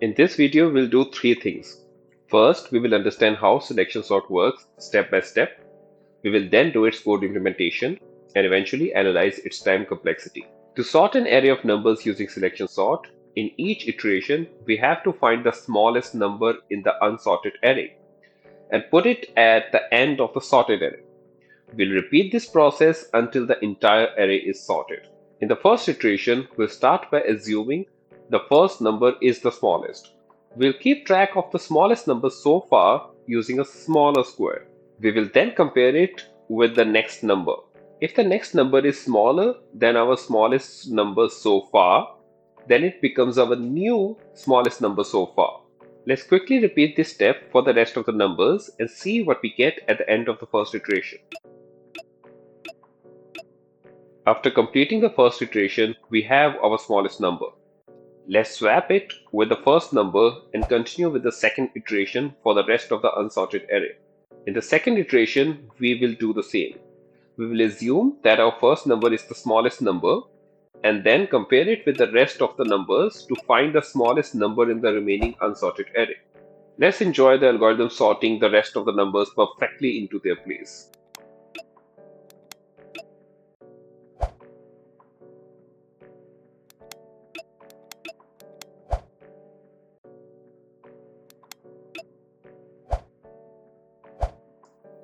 In this video, we'll do three things. First, we will understand how selection sort works step by step. We will then do its code implementation and eventually analyze its time complexity. To sort an array of numbers using selection sort, in each iteration, we have to find the smallest number in the unsorted array and put it at the end of the sorted array. We'll repeat this process until the entire array is sorted. In the first iteration, we'll start by assuming the first number is the smallest. We'll keep track of the smallest number so far using a smaller square. We will then compare it with the next number. If the next number is smaller than our smallest number so far, then it becomes our new smallest number so far. Let's quickly repeat this step for the rest of the numbers and see what we get at the end of the first iteration. After completing the first iteration, we have our smallest number. Let's swap it with the first number and continue with the second iteration for the rest of the unsorted array. In the second iteration, we will do the same. We will assume that our first number is the smallest number and then compare it with the rest of the numbers to find the smallest number in the remaining unsorted array. Let's enjoy the algorithm sorting the rest of the numbers perfectly into their place.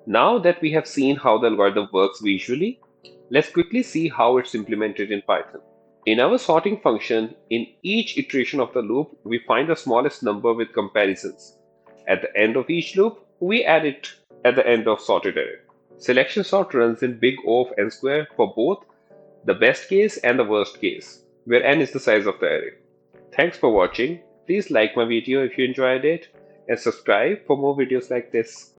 Now that we have seen how the algorithm works visually, let's quickly see how it's implemented in Python. In our sorting function, in each iteration of the loop, we find the smallest number with comparisons. At the end of each loop, we add it at the end of sorted array. Selection sort runs in big O of n square for both the best case and the worst case, where n is the size of the array. Thanks for watching. Please like my video if you enjoyed it and subscribe for more videos like this.